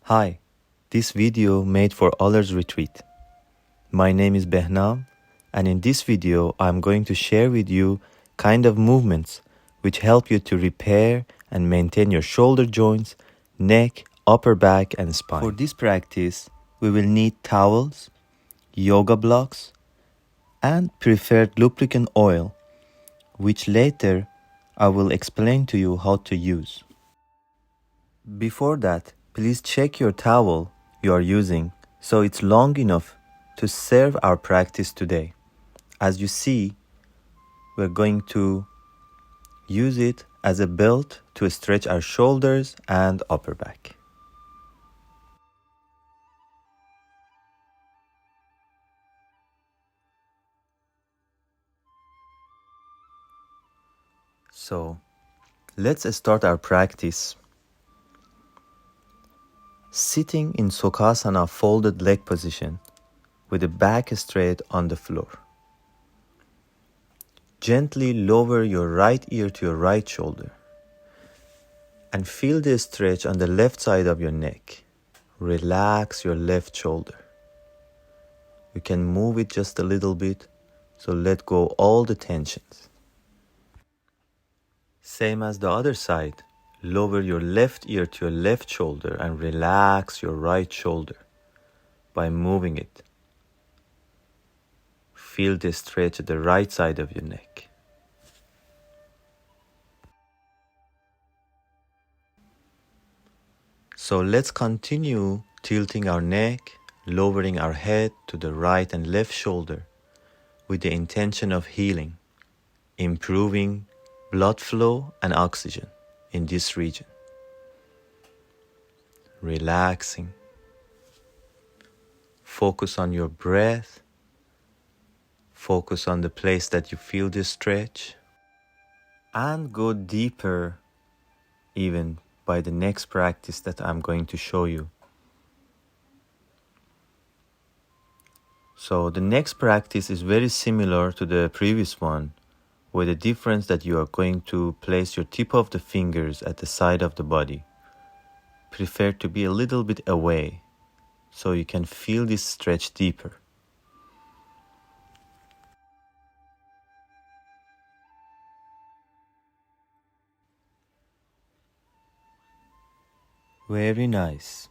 Hi, this video made for Ollers Retreat. My name is Behnam, and in this video I'm going to share with you kind of movements which help you to repair and maintain your shoulder joints, neck, upper back and spine. For this practice, we will need towels, yoga blocks, and preferred lubricant oil, which later I will explain to you how to use. Before that, please check your towel you are using so it's long enough to serve our practice today. As you see, we're going to use it as a belt to stretch our shoulders and upper back. So, let's start our practice. Sitting in Sukhasana folded leg position with the back straight on the floor. Gently lower your right ear to your right shoulder and feel the stretch on the left side of your neck. Relax your left shoulder. You can move it just a little bit, so let go all the tensions. Same as the other side. Lower your left ear to your left shoulder and relax your right shoulder by moving it. Feel the stretch at the right side of your neck. So let's continue tilting our neck, lowering our head to the right and left shoulder with the intention of healing, improving blood flow and oxygen in this region. Relaxing. Focus on your breath. Focus on the place that you feel this stretch. And go deeper even by the next practice that I'm going to show you. So the next practice is very similar to the previous one, with the difference that you are going to place your tip of the fingers at the side of the body. Prefer to be a little bit away so you can feel this stretch deeper. Very nice.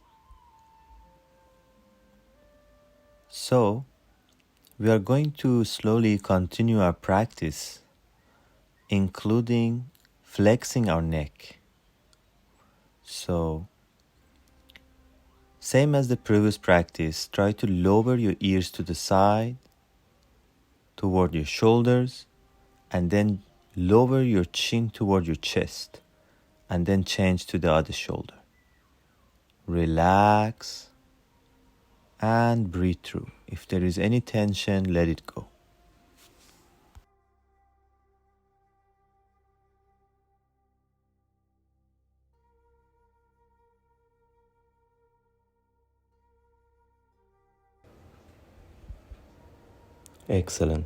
So, we are going to slowly continue our practice, including flexing our neck. So, same as the previous practice, try to lower your ears to the side, toward your shoulders, and then lower your chin toward your chest, and then change to the other shoulder. Relax and breathe through. If there is any tension, let it go. Excellent.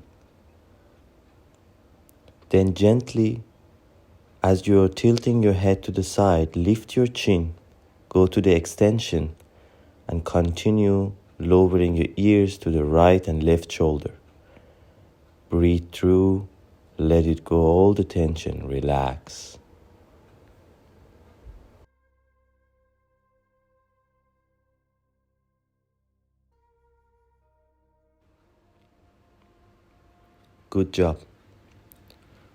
Then gently, as you're tilting your head to the side, lift your chin, go to the extension, and continue lowering your ears to the right and left shoulder. Breathe through, let it go, all the tension, relax. Good job.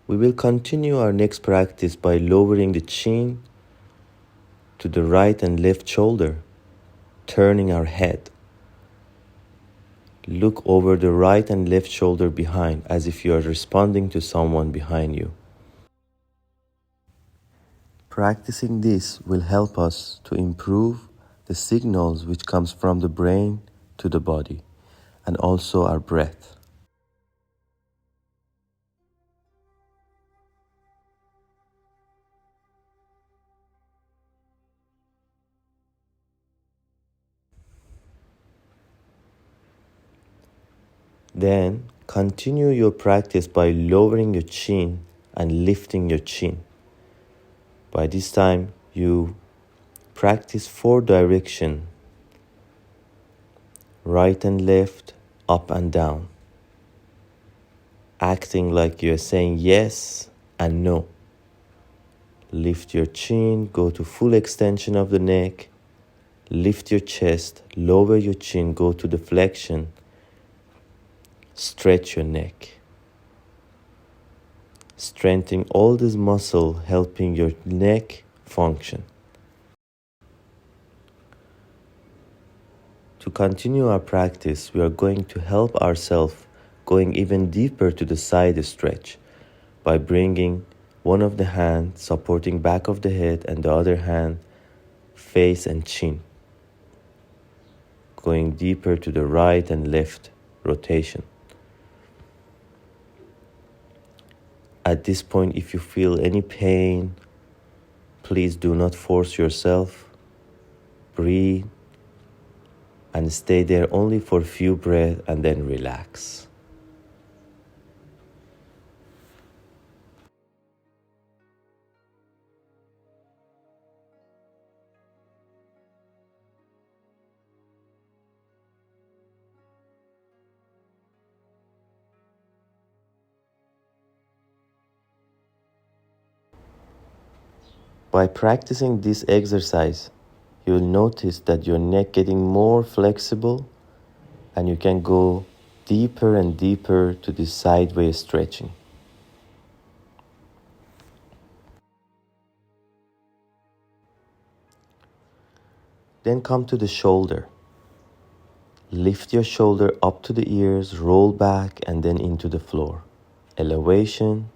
We will continue our next practice by lowering the chin to the right and left shoulder, turning our head. Look over the right and left shoulder behind as if you are responding to someone behind you. Practicing this will help us to improve the signals which comes from the brain to the body, and also our breath. Then continue your practice by lowering your chin and lifting your chin. By this time, you practice 4 direction, right and left, up and down, acting like you're saying yes and no. Lift your chin, go to full extension of the neck, lift your chest, lower your chin, go to the flexion, stretch your neck. Strengthening all this muscle, helping your neck function. To continue our practice, we are going to help ourselves going even deeper to the side stretch by bringing one of the hands supporting back of the head and the other hand face and chin. Going deeper to the right and left rotation. At this point, if you feel any pain, please do not force yourself. Breathe and stay there only for a few breaths and then relax. By practicing this exercise, you will notice that your neck getting more flexible and you can go deeper and deeper to this sideways stretching. Then come to the shoulder. Lift your shoulder up to the ears, roll back and then into the floor. Elevation,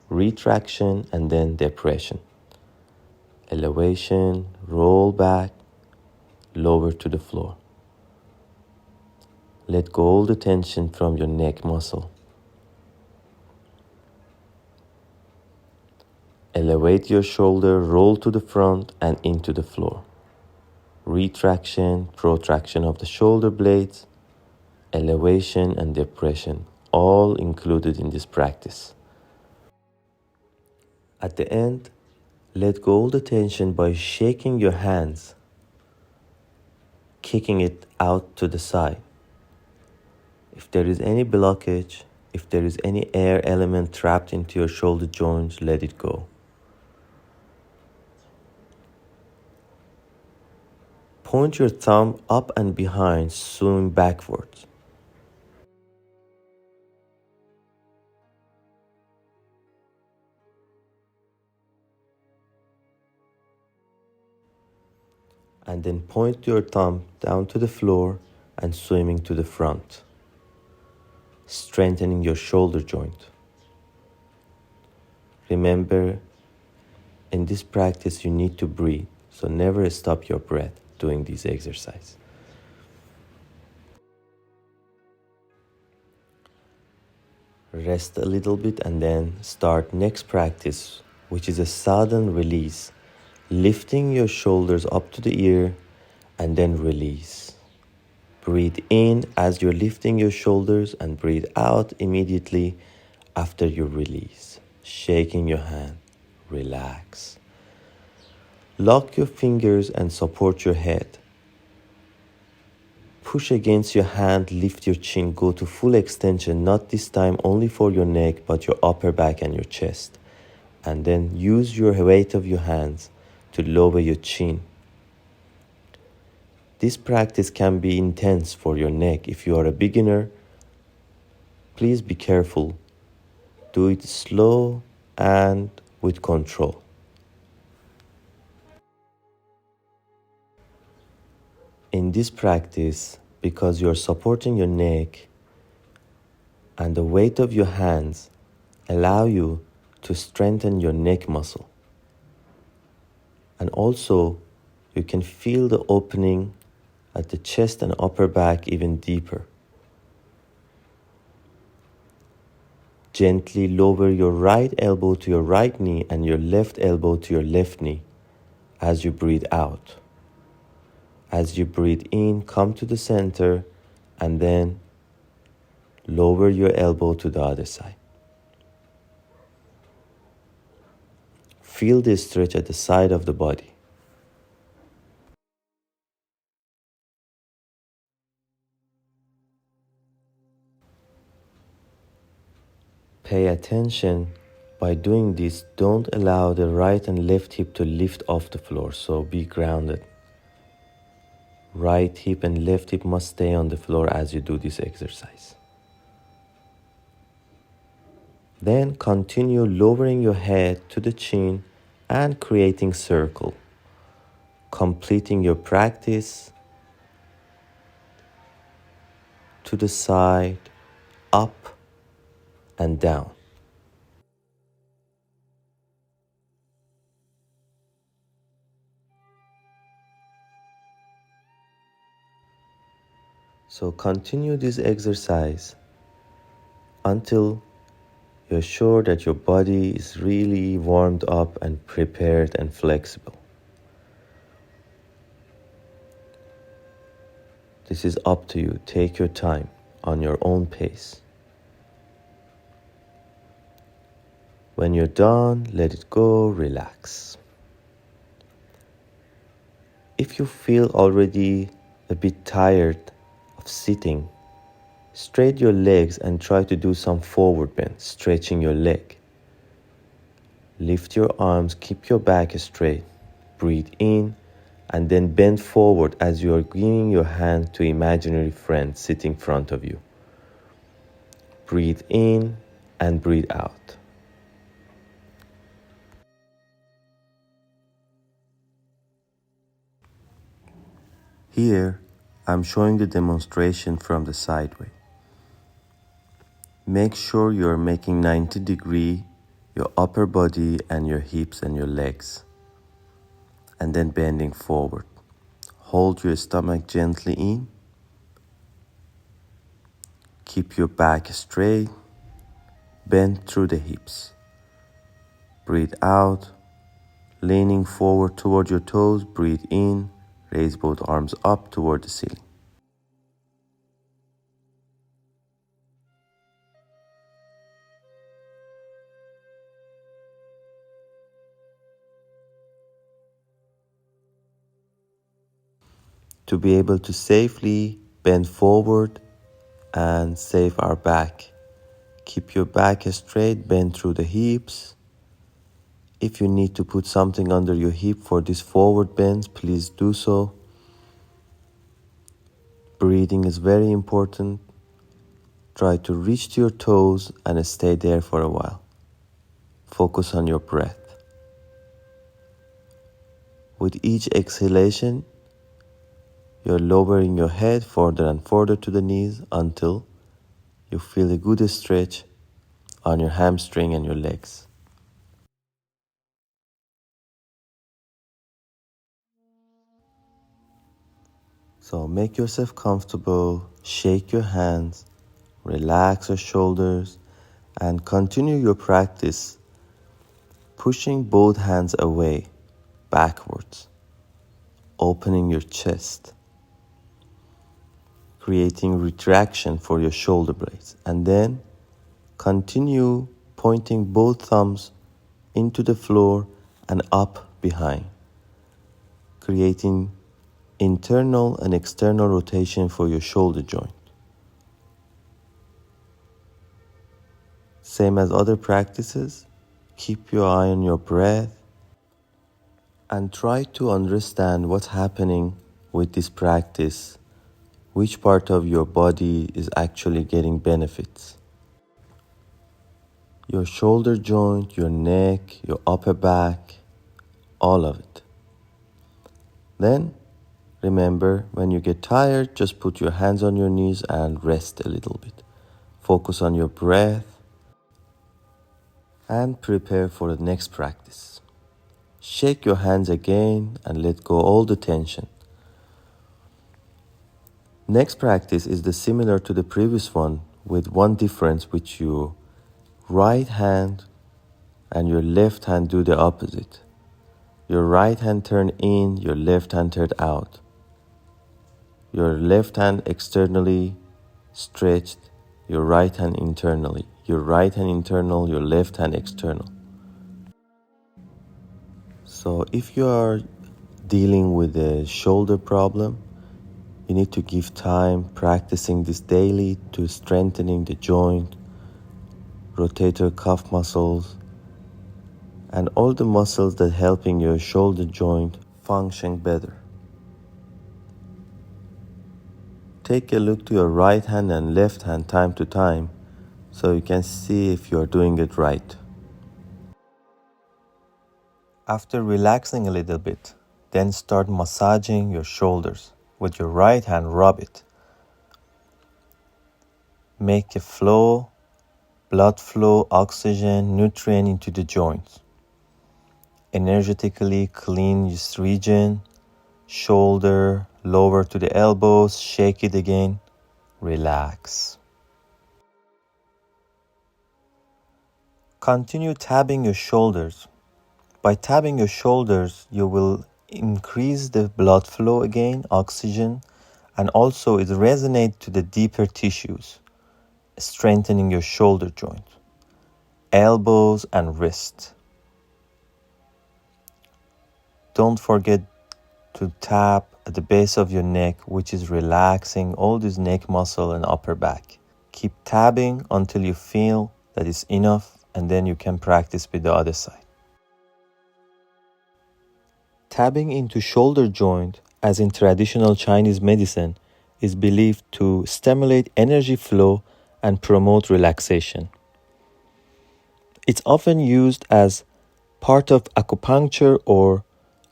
retraction and then depression. Elevation, roll back, lower to the floor. Let go all the tension from your neck muscle. Elevate your shoulder, roll to the front and into the floor. Retraction, protraction of the shoulder blades, elevation and depression, all included in this practice. At the end, let go all the tension by shaking your hands, kicking it out to the side. If there is any blockage, if there is any air element trapped into your shoulder joints, let it go. Point your thumb up and behind, swing backwards. And then point your thumb down to the floor and swimming to the front, strengthening your shoulder joint. Remember, in this practice you need to breathe, so never stop your breath doing this exercise. Rest a little bit and then start next practice, which is a sudden release. Lifting your shoulders up to the ear and then release. Breathe in as you're lifting your shoulders and breathe out immediately after you release. Shaking your hand, relax. Lock your fingers and support your head. Push against your hand, lift your chin, go to full extension, not this time only for your neck, but your upper back and your chest. And then use your weight of your hands to lower your chin. This practice can be intense for your neck. If you are a beginner, please be careful. Do it slow and with control. In this practice, because you're supporting your neck and the weight of your hands allow you to strengthen your neck muscle. And also, you can feel the opening at the chest and upper back even deeper. Gently lower your right elbow to your right knee and your left elbow to your left knee as you breathe out. As you breathe in, come to the center and then lower your elbow to the other side. Feel this stretch at the side of the body. Pay attention. By doing this, don't allow the right and left hip to lift off the floor, so be grounded. Right hip and left hip must stay on the floor as you do this exercise. Then continue lowering your head to the chin and creating circle, completing your practice to the side, up and down. So continue this exercise until you're sure that your body is really warmed up and prepared and flexible. This is up to you. Take your time on your own pace. When you're done, let it go, relax. If you feel already a bit tired of sitting, straighten your legs and try to do some forward bend, stretching your leg. Lift your arms, keep your back straight. Breathe in and then bend forward as you are giving your hand to imaginary friend sitting in front of you. Breathe in and breathe out. Here, I'm showing the demonstration from the side way. Make sure you're making 90-degree your upper body and your hips and your legs, and then bending forward. Hold your stomach gently in. Keep your back straight. Bend through the hips. Breathe out, leaning forward toward your toes. Breathe in, raise both arms up toward the ceiling. To be able to safely bend forward and save our back, keep your back straight, bend through the hips. If you need to put something under your hip for this forward bend, please do so. Breathing is very important. Try to reach to your toes and stay there for a while. Focus on your breath. With each exhalation, you're lowering your head further and further to the knees until you feel a good stretch on your hamstring and your legs. So make yourself comfortable, shake your hands, relax your shoulders, and continue your practice pushing both hands away, backwards, opening your chest, creating retraction for your shoulder blades, and then continue pointing both thumbs into the floor and up behind, creating internal and external rotation for your shoulder joint. Same as other practices, keep your eye on your breath and try to understand what's happening with this practice, which part of your body is actually getting benefits. Your shoulder joint, your neck, your upper back, all of it. Then remember, when you get tired, just put your hands on your knees and rest a little bit. Focus on your breath and prepare for the next practice. Shake your hands again and let go all the tension. Next practice is similar to the previous one with one difference, which your right hand and your left hand do the opposite. Your right hand turn in, your left hand turn out. Your left hand externally stretched, your right hand internally. Your right hand internal, your left hand external. So if you are dealing with a shoulder problem, you need to give time practicing this daily to strengthening the joint, rotator cuff muscles, and all the muscles that helping your shoulder joint function better. Take a look to your right hand and left hand time to time so you can see if you are doing it right. After relaxing a little bit, then start massaging your shoulders. With your right hand, rub it. Make a flow, blood flow, oxygen, nutrient into the joints. Energetically clean this region, shoulder, lower to the elbows, shake it again, relax. Continue tapping your shoulders. By tapping your shoulders, you will increase the blood flow again, oxygen, and also it resonates to the deeper tissues, strengthening your shoulder joint, elbows and wrist. Don't forget to tap at the base of your neck, which is relaxing all this neck muscle and upper back. Keep tapping until you feel that it's enough, and then you can practice with the other side. Tapping into shoulder joint, as in traditional Chinese medicine, is believed to stimulate energy flow and promote relaxation. It's often used as part of acupuncture or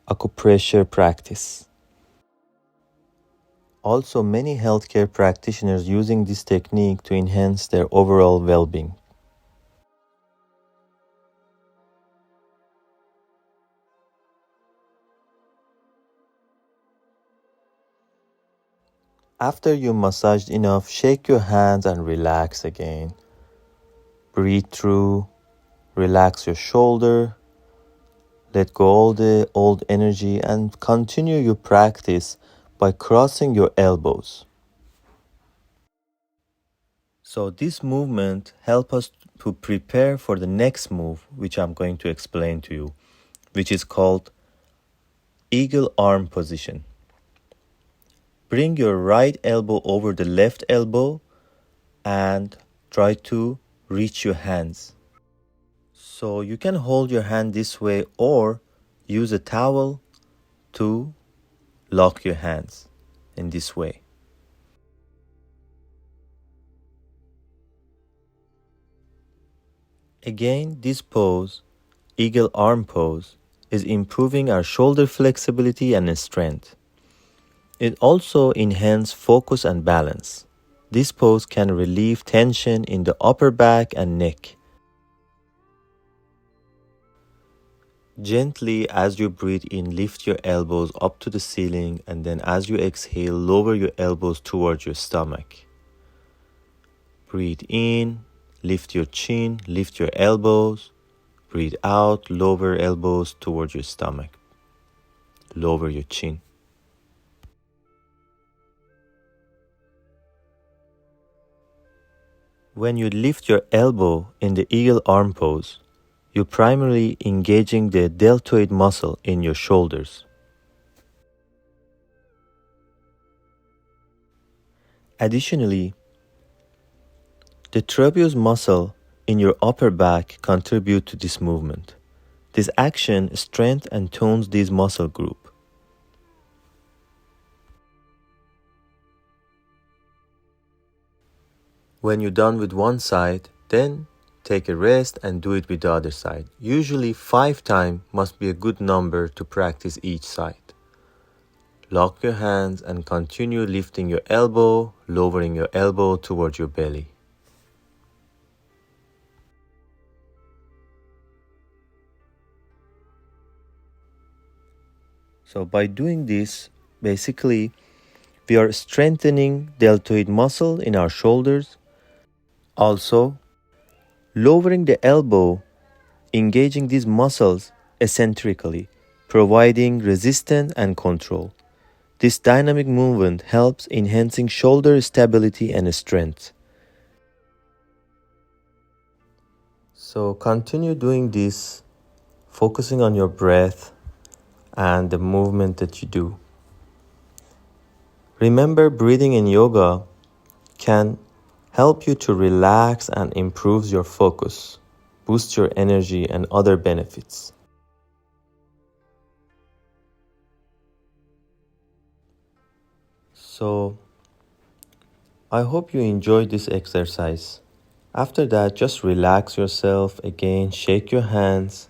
acupressure practice. Also, many healthcare practitioners using this technique to enhance their overall well-being. After you massaged enough, shake your hands and relax again. Breathe through, relax your shoulder, let go all the old energy, and continue your practice by crossing your elbows. So this movement helps us to prepare for the next move, which I'm going to explain to you, which is called eagle arm position. Bring your right elbow over the left elbow and try to reach your hands. So you can hold your hand this way or use a towel to lock your hands in this way. Again, this pose, eagle arm pose, is improving our shoulder flexibility and strength. It also enhances focus and balance. This pose can relieve tension in the upper back and neck. Gently, as you breathe in, lift your elbows up to the ceiling, and then as you exhale, lower your elbows towards your stomach. Breathe in, lift your chin, lift your elbows. Breathe out, lower elbows towards your stomach. Lower your chin. When you lift your elbow in the eagle arm pose, you're primarily engaging the deltoid muscle in your shoulders. Additionally, the trapezius muscle in your upper back contribute to this movement. This action strengthens and tones this muscle group. When you're done with one side, then take a rest and do it with the other side. Usually 5 times must be a good number to practice each side. Lock your hands and continue lifting your elbow, lowering your elbow towards your belly. So by doing this, basically, we are strengthening deltoid muscle in our shoulders. Also, lowering the elbow, engaging these muscles eccentrically, providing resistance and control. This dynamic movement helps enhancing shoulder stability and strength. So continue doing this, focusing on your breath and the movement that you do. Remember, breathing in yoga can help you to relax and improves your focus, boosts your energy and other benefits. So, I hope you enjoyed this exercise. After that, just relax yourself again, shake your hands,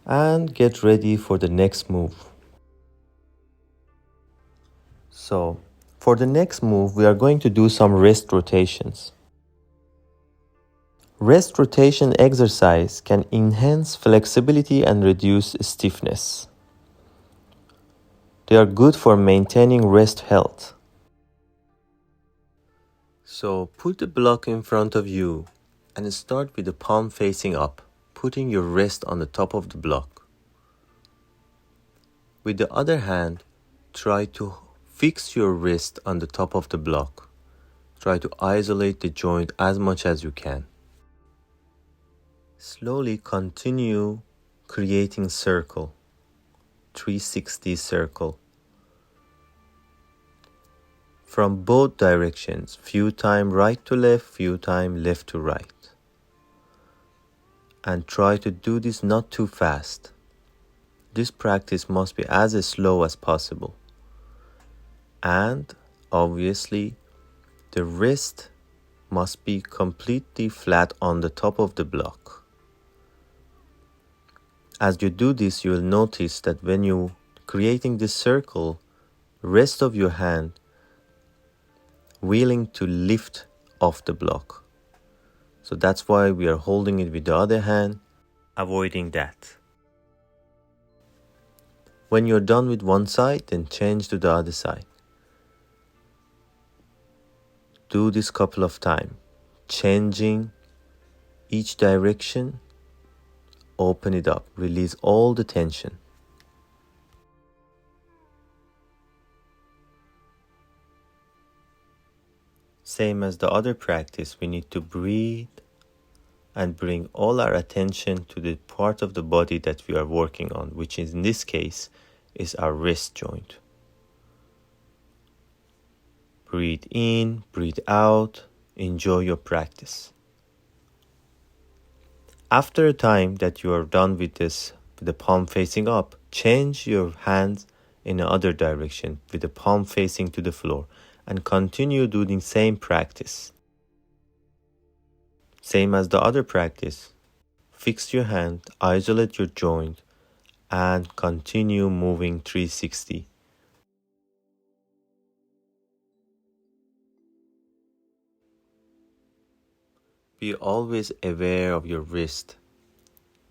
and get ready for the next move. So, for the next move, we are going to do some wrist rotations. Wrist rotation exercise can enhance flexibility and reduce stiffness. They are good for maintaining wrist health. So, put the block in front of you and start with the palm facing up, putting your wrist on the top of the block. With the other hand, try to fix your wrist on the top of the block. Try to isolate the joint as much as you can. Slowly continue creating circle, 360 circle. From both directions, few time right to left, few time left to right. And try to do this not too fast. This practice must be as slow as possible. And obviously, the wrist must be completely flat on the top of the block. As you do this, you will notice that when you creating this circle, rest of your hand willing to lift off the block. So that's why we are holding it with the other hand, avoiding that. When you're done with one side, then change to the other side. Do this couple of times, changing each direction. Open it up, release all the tension. Same as the other practice, we need to breathe and bring all our attention to the part of the body that we are working on, which in this case is our wrist joint. Breathe in, breathe out, enjoy your practice. After a time that you are done with this, with the palm facing up, change your hands in the other direction with the palm facing to the floor and continue doing same practice. Same as the other practice. Fix your hand, isolate your joint, and continue moving 360. Be always aware of your wrist.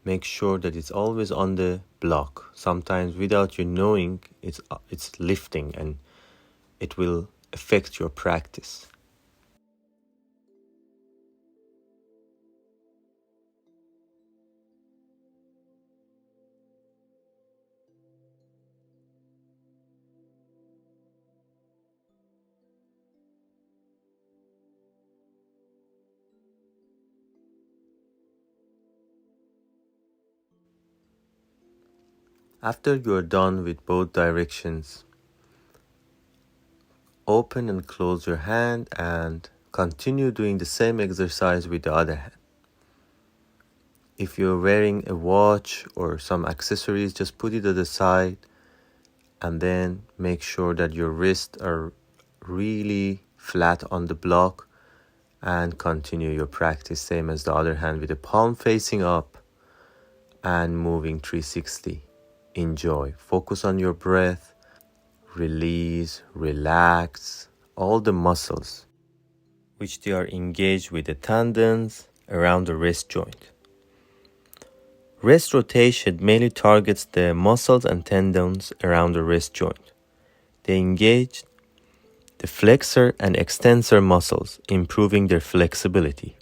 Make sure that it's always on the block. Sometimes without you knowing, it's lifting and it will affect your practice. After you are done with both directions, open and close your hand and continue doing the same exercise with the other hand. If you're wearing a watch or some accessories, just put it at the side and then make sure that your wrists are really flat on the block and continue your practice same as the other hand with the palm facing up and moving 360. Enjoy. Focus on your breath. Release, relax all the muscles which they are engaged with the tendons around the wrist joint. Wrist rotation mainly targets the muscles and tendons around the wrist joint. They engage the flexor and extensor muscles, improving their flexibility.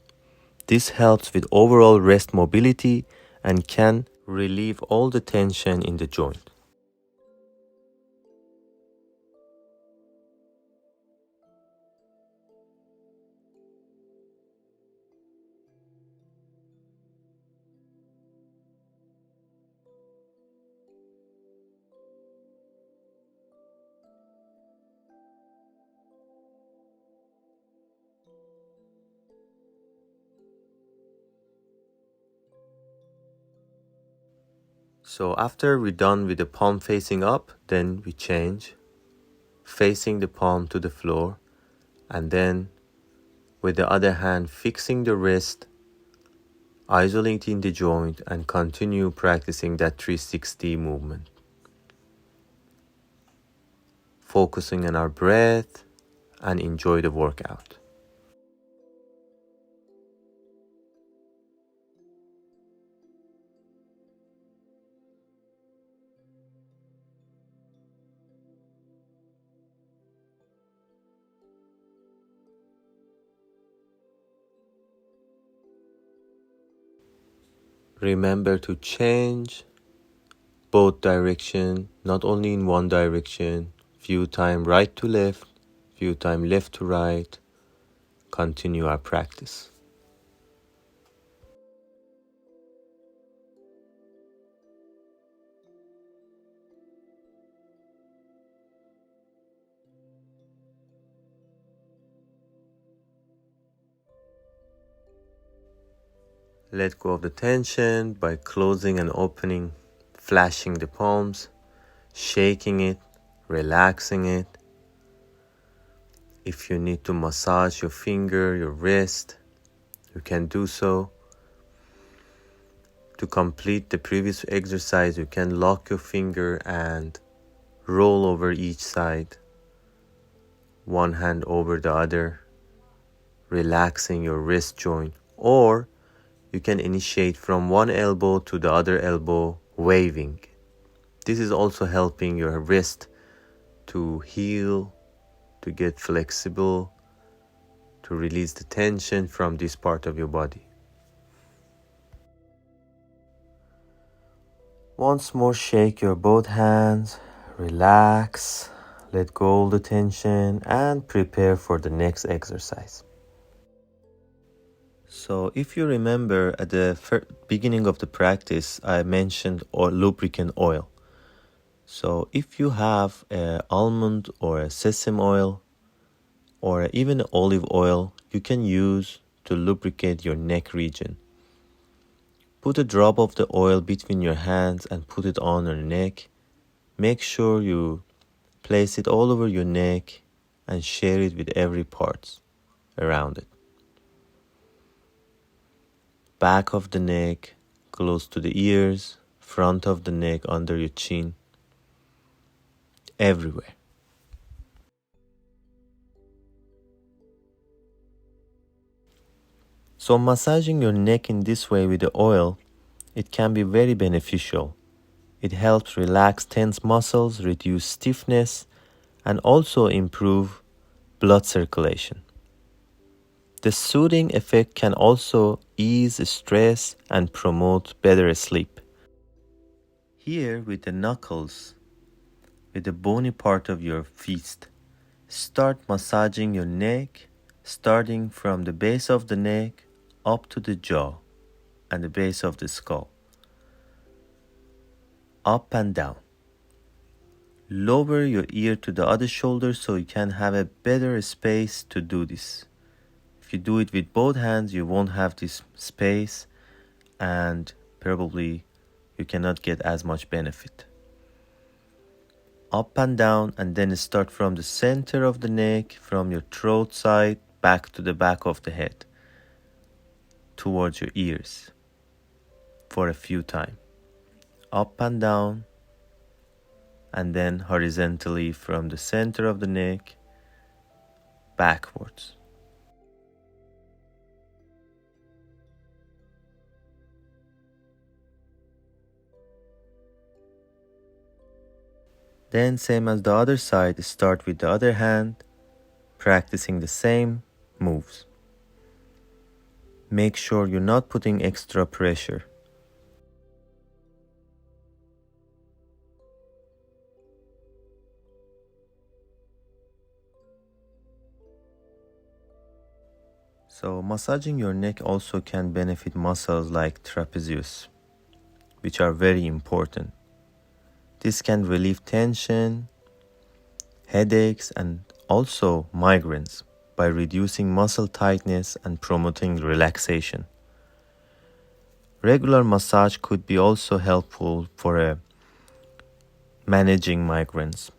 This helps with overall wrist mobility and can relieve all the tension in the joint. So after we're done with the palm facing up, then we change, facing the palm to the floor, and then with the other hand fixing the wrist, isolating the joint, and continue practicing that 360 movement. Focusing on our breath and enjoy the workout. Remember to change both direction, not only in one direction. Few time right to left, few time left to right. Continue our practice. Let go of the tension by closing and opening, flashing the palms, shaking it, relaxing it. If you need to massage your finger, your wrist, you can do so. To complete the previous exercise, you can lock your finger and roll over each side, one hand over the other, relaxing your wrist joint, or you can initiate from one elbow to the other elbow, waving. This is also helping your wrist to heal, to get flexible, to release the tension from this part of your body. Once more, shake your both hands, relax, let go of the tension, and prepare for the next exercise. So if you remember at the beginning of the practice, I mentioned lubricant oil. So if you have almond or a sesame oil or even olive oil, you can use to lubricate your neck region. Put a drop of the oil between your hands and put it on your neck. Make sure you place it all over your neck and share it with every part around it. Back of the neck, close to the ears, front of the neck, under your chin, everywhere. So massaging your neck in this way with the oil, it can be very beneficial. It helps relax tense muscles, reduce stiffness, and also improve blood circulation. The soothing effect can also ease stress and promote better sleep. Here with the knuckles, with the bony part of your fist, start massaging your neck, starting from the base of the neck up to the jaw and the base of the skull. Up and down. Lower your ear to the other shoulder so you can have a better space to do this. If you do it with both hands, you won't have this space and probably you cannot get as much benefit. Up and down, and then start from the center of the neck, from your throat side, back to the back of the head, towards your ears for a few times. Up and down, and then horizontally from the center of the neck, backwards. Then same as the other side, start with the other hand, practicing the same moves. Make sure you're not putting extra pressure. So massaging your neck also can benefit muscles like trapezius, which are very important. This can relieve tension, headaches, and also migraines by reducing muscle tightness and promoting relaxation. Regular massage could be also helpful for managing migraines.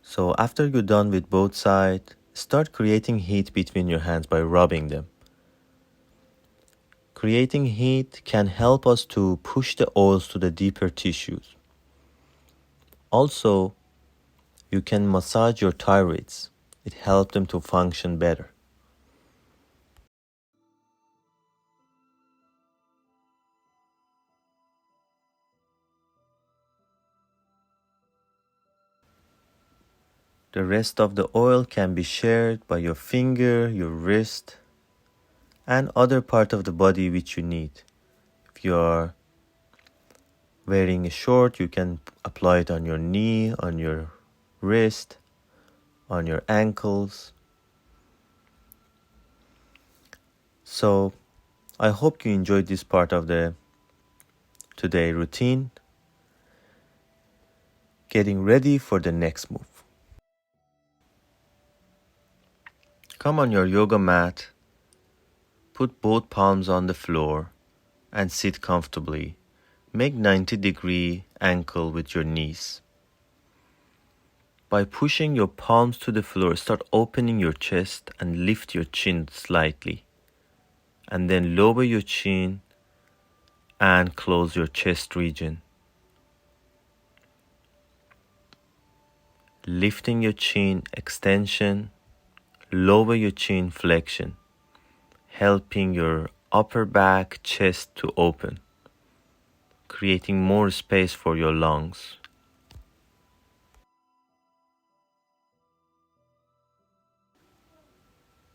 So after you're done with both sides, start creating heat between your hands by rubbing them. Creating heat can help us to push the oils to the deeper tissues. Also, you can massage your thyroids. It helps them to function better. The rest of the oil can be shared by your finger, your wrist, and other part of the body which you need. If you are wearing a short, you can apply it on your knee, on your wrist, on your ankles. So I hope you enjoyed this part of the today routine. Getting ready for the next move. Come on your yoga mat, put both palms on the floor and sit comfortably. Make 90-degree angle with your knees. By pushing your palms to the floor, start opening your chest and lift your chin slightly. And then lower your chin and close your chest region. Lifting your chin, extension, lower your chin, flexion, helping your upper back, chest to open, creating more space for your lungs.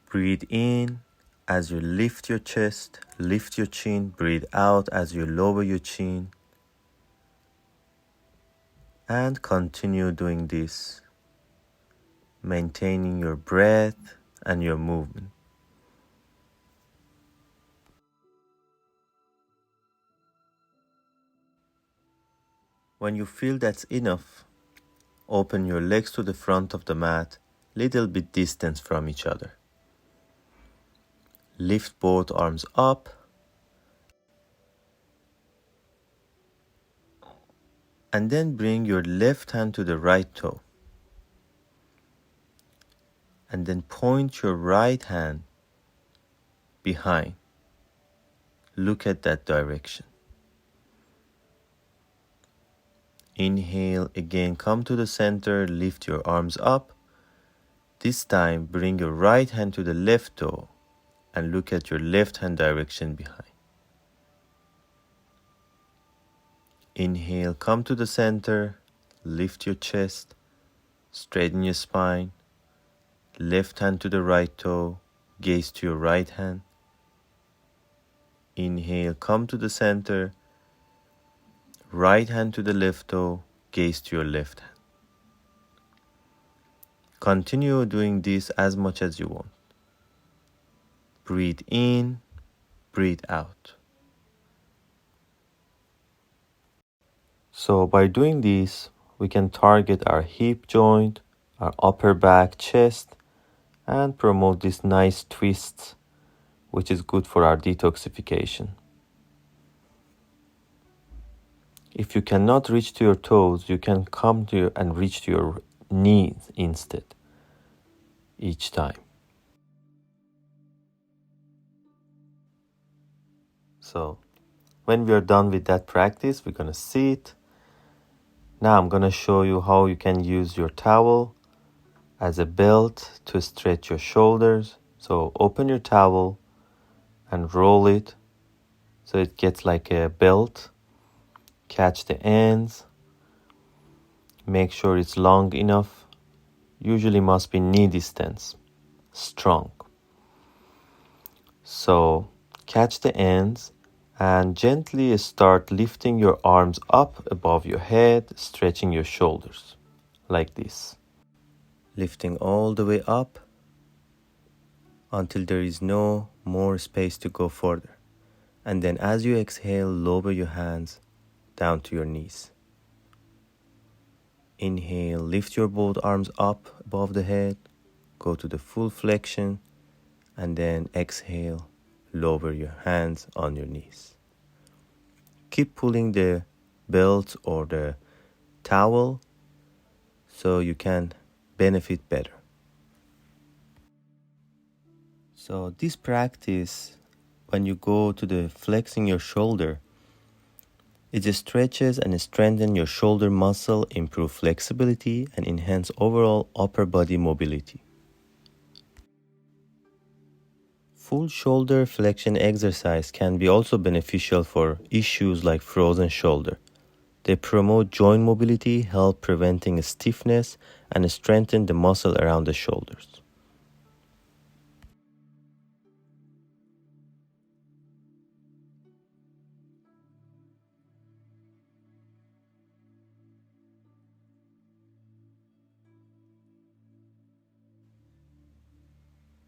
Breathe in as you lift your chest, lift your chin. Breathe out as you lower your chin. And continue doing this, maintaining your breath and your movement. When you feel that's enough, open your legs to the front of the mat, little bit distance from each other. Lift both arms up and then bring your left hand to the right toe and then point your right hand behind. Look at that direction. Inhale again, come to the center, lift your arms up. This time bring your right hand to the left toe and look at your left hand direction behind. Inhale, come to the center, lift your chest, straighten your spine. Left hand to the right toe, gaze to your right hand. Inhale, come to the center, right hand to the left toe, gaze to your left hand. Continue doing this as much as you want. Breathe in, breathe out. So by doing this, we can target our hip joint, our upper back, chest, and promote this nice twists, which is good for our detoxification. If you cannot reach to your toes, you can come to and reach to your knees instead, each time. So when we are done with that practice, we're going to sit. Now I'm going to show you how you can use your towel as a belt to stretch your shoulders. So open your towel and roll it so it gets like a belt. Catch the ends. Make sure it's long enough. Usually must be knee distance. Strong. So catch the ends and gently start lifting your arms up above your head, stretching your shoulders like this. lifting all the way up until there is no more space to go further. And then as you exhale, lower your hands down to your knees. Inhale, lift your both arms up above the head, go to the full flexion, and then exhale, lower your hands on your knees. Keep pulling the belt or the towel so you can benefit better. So this practice, when you go to the flexing your shoulder, it just stretches and strengthens your shoulder muscle, improve flexibility, and enhance overall upper body mobility. Full shoulder flexion exercise can be also beneficial for issues like frozen shoulder. They promote joint mobility, help preventing stiffness, and strengthen the muscle around the shoulders.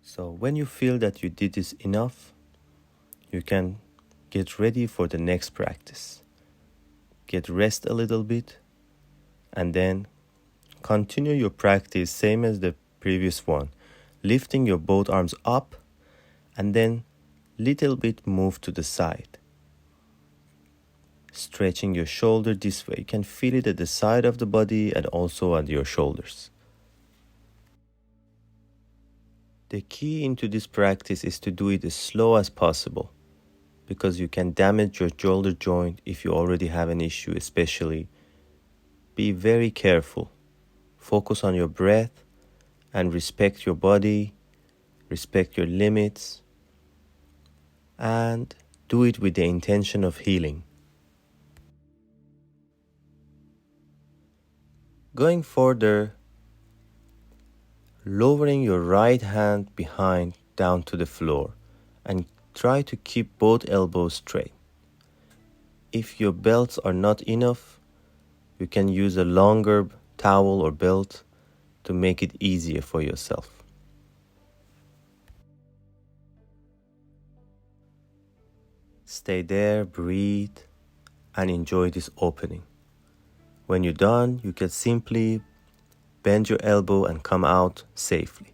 So when you feel that you did this enough, you can get ready for the next practice. Get rest a little bit, and then continue your practice same as the previous one, lifting your both arms up and then little bit move to the side. Stretching your shoulder this way. You can feel it at the side of the body and also at your shoulders. The key into this practice is to do it as slow as possible, because you can damage your shoulder joint if you already have an issue, especially. Be very careful. Focus on your breath and respect your body, respect your limits, and do it with the intention of healing. Going further, lowering your right hand behind down to the floor and try to keep both elbows straight. If your belts are not enough, you can use a longer towel or belt to make it easier for yourself. Stay there, breathe, and enjoy this opening. When you're done, you can simply bend your elbow and come out safely.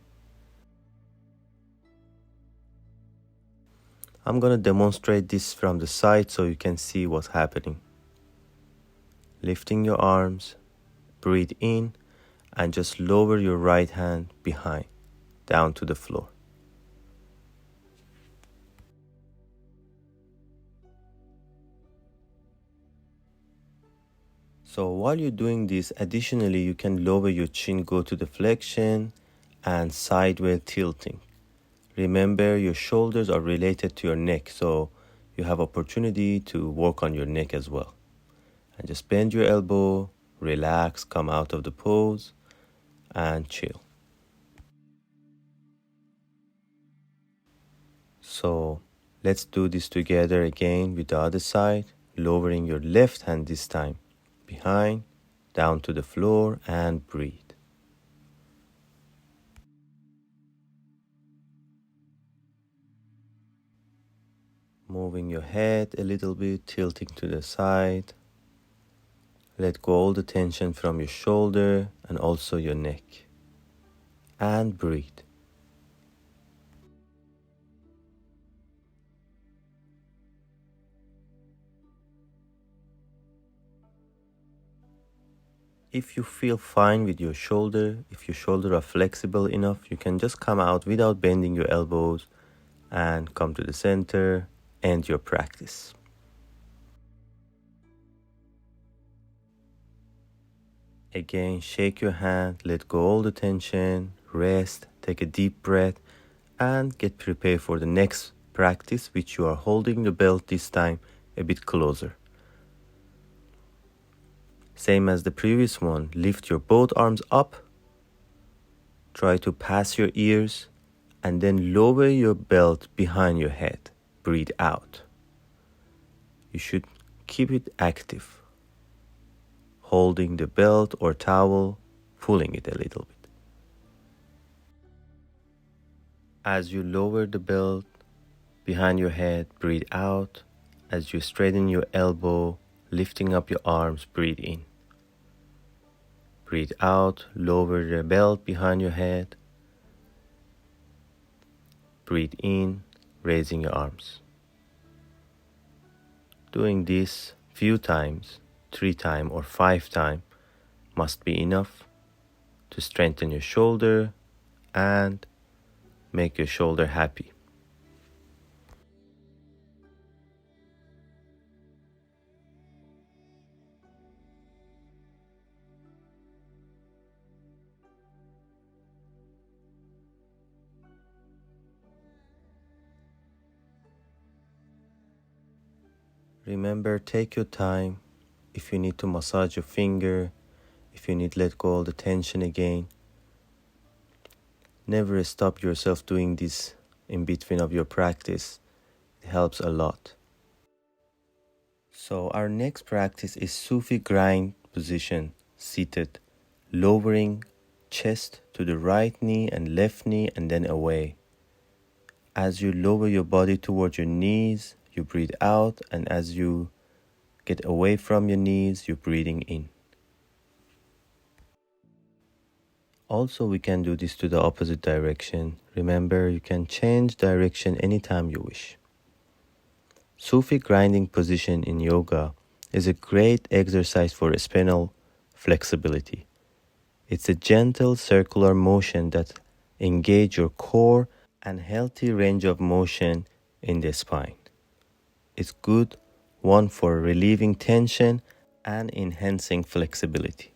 I'm going to demonstrate this from the side so you can see what's happening. Lifting your arms, breathe in, and just lower your right hand behind, down to the floor. So while you're doing this, additionally, you can lower your chin, go to the flexion and sideways tilting. Remember, your shoulders are related to your neck, so you have opportunity to work on your neck as well. And just bend your elbow, relax, come out of the pose, and chill. So let's do this together again with the other side, lowering your left hand this time, behind, down to the floor, and breathe. Moving your head a little bit, tilting to the side. Let go all the tension from your shoulder and also your neck. And breathe. If you feel fine with your shoulder, if your shoulders are flexible enough, you can just come out without bending your elbows and come to the center, end your practice. Again, shake your hand, let go all the tension, rest, take a deep breath, and get prepared for the next practice, which you are holding the belt this time a bit closer. Same as the previous one, lift your both arms up, try to pass your ears, and then lower your belt behind your head. Breathe out. You should keep it active, holding the belt or towel, pulling it a little bit. As you lower the belt behind your head, breathe out. As you straighten your elbow, lifting up your arms, breathe in. Breathe out, lower the belt behind your head. Breathe in, raising your arms. Doing this few times, 3 times or 5 times, must be enough to strengthen your shoulder and make your shoulder happy. Remember, take your time. If you need to massage your finger, if you need to let go of the tension again, never stop yourself doing this in between of your practice. It helps a lot. So our next practice is Sufi grind position, seated, lowering chest to the right knee and left knee and then away. As you lower your body towards your knees, you breathe out, and as you get away from your knees, you're breathing in. Also, we can do this to the opposite direction. Remember, you can change direction anytime you wish. Sufi grinding position in yoga is a great exercise for spinal flexibility. It's a gentle circular motion that engages your core and healthy range of motion in the spine. It's good one for relieving tension and enhancing flexibility.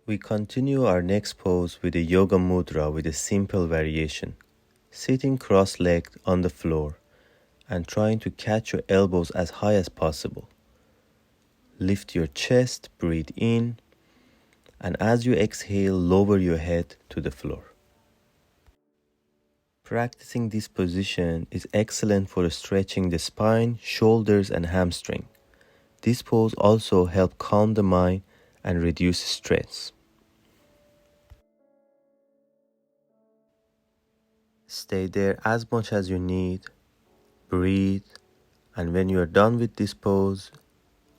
We continue our next pose with a yoga mudra with a simple variation. Sitting cross-legged on the floor and trying to catch your elbows as high as possible. Lift your chest, breathe in, and as you exhale, lower your head to the floor. Practicing this position is excellent for stretching the spine, shoulders, and hamstring. This pose also helps calm the mind and reduce stress. Stay there as much as you need. Breathe, and when you are done with this pose,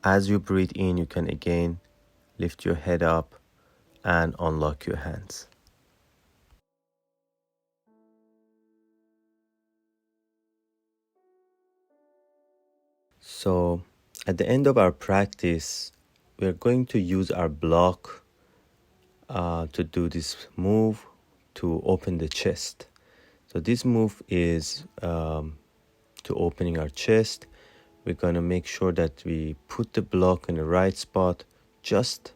as you breathe in, you can again lift your head up and unlock your hands. So at the end of our practice, we are going to use our block to do this move to open the chest. So this move is to opening our chest. We're going to make sure that we put the block in the right spot, just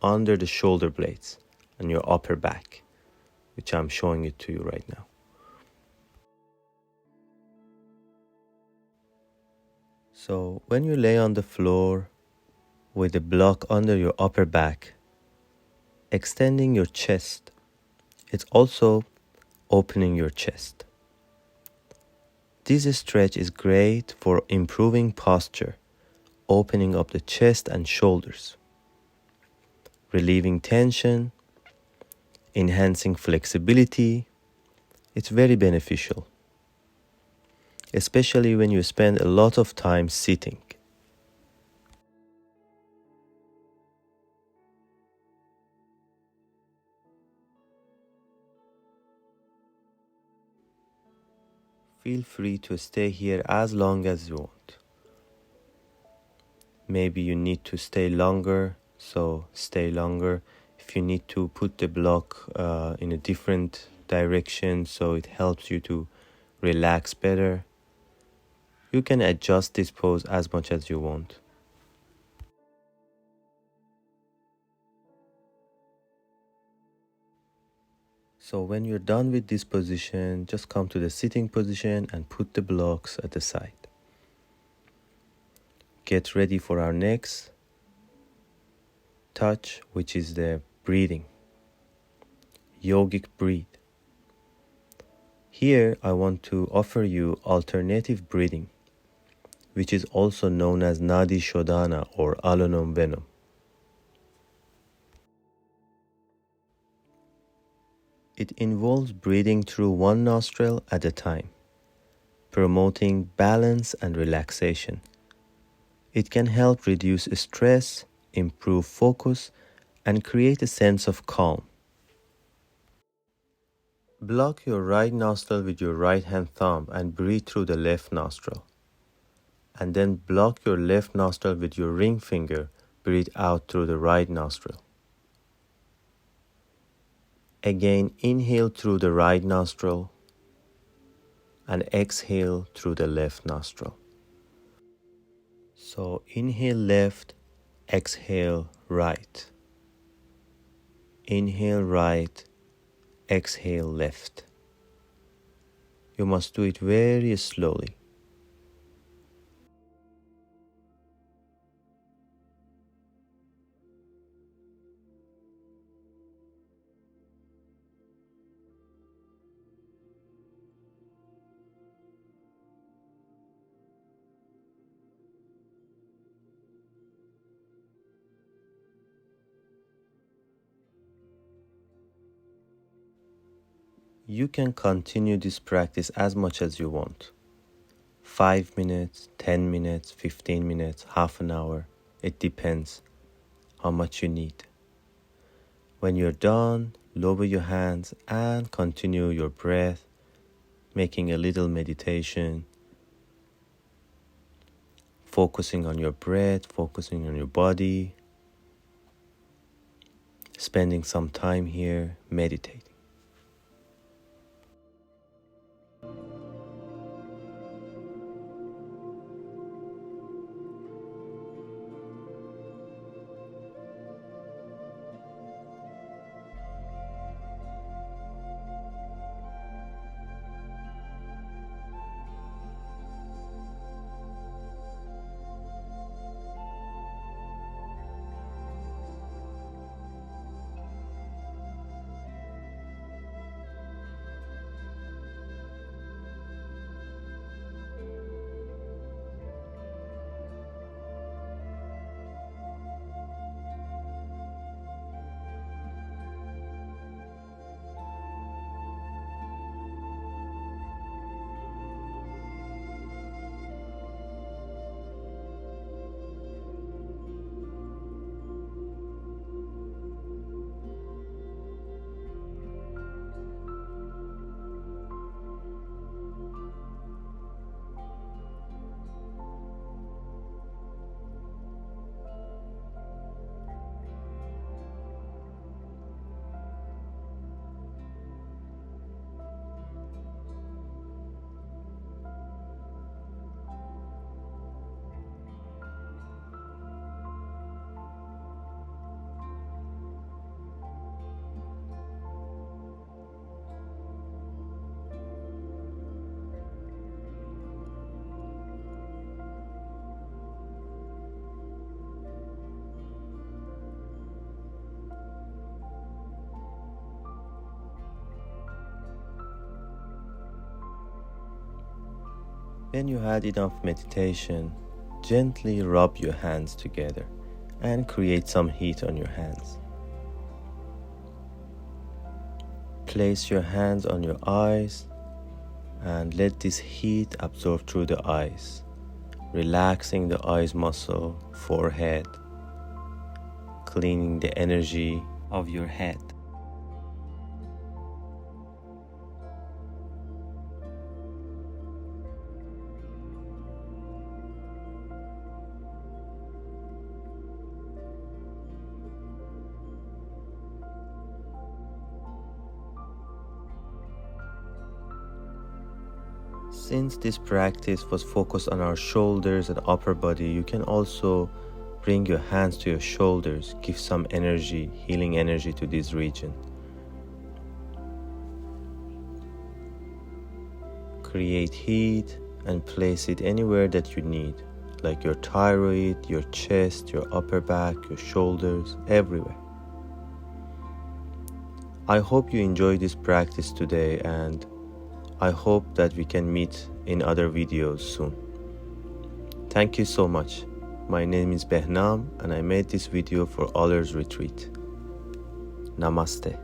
under the shoulder blades and your upper back, which I'm showing it to you right now. So when you lay on the floor with the block under your upper back, extending your chest, it's also opening your chest. This stretch is great for improving posture, opening up the chest and shoulders, relieving tension, enhancing flexibility. It's very beneficial, especially when you spend a lot of time sitting. Feel free to stay here as long as you want. Maybe you need to stay longer, so stay longer. If you need to put the block in a different direction so it helps you to relax better, you can adjust this pose as much as you want. So when you're done with this position, just come to the sitting position and put the blocks at the side. Get ready for our next touch, which is the breathing. Yogic breathe. Here I want to offer you alternative breathing, which is also known as Nadi Shodhana or Alonum Venum. It involves breathing through one nostril at a time, promoting balance and relaxation. It can help reduce stress, improve focus, and create a sense of calm. Block your right nostril with your right hand thumb and breathe through the left nostril. And then block your left nostril with your ring finger, breathe out through the right nostril. Again, inhale through the right nostril and exhale through the left nostril. So inhale left, exhale right. Inhale right, exhale left. You must do it very slowly. You can continue this practice as much as you want. 5 minutes, 10 minutes, 15 minutes, half an hour. It depends how much you need. When you're done, lower your hands and continue your breath, making a little meditation, focusing on your breath, focusing on your body, spending some time here meditating. When you had enough meditation, gently rub your hands together and create some heat on your hands. Place your hands on your eyes and let this heat absorb through the eyes, relaxing the eyes muscle, forehead, cleaning the energy of your head. Since this practice was focused on our shoulders and upper body, you can also bring your hands to your shoulders, give some energy, healing energy to this region. Create heat and place it anywhere that you need, like your thyroid, your chest, your upper back, your shoulders, everywhere. I hope you enjoyed this practice today, and I hope that we can meet in other videos soon. Thank you so much. My name is Behnam and I made this video for Ollers Retreat. Namaste.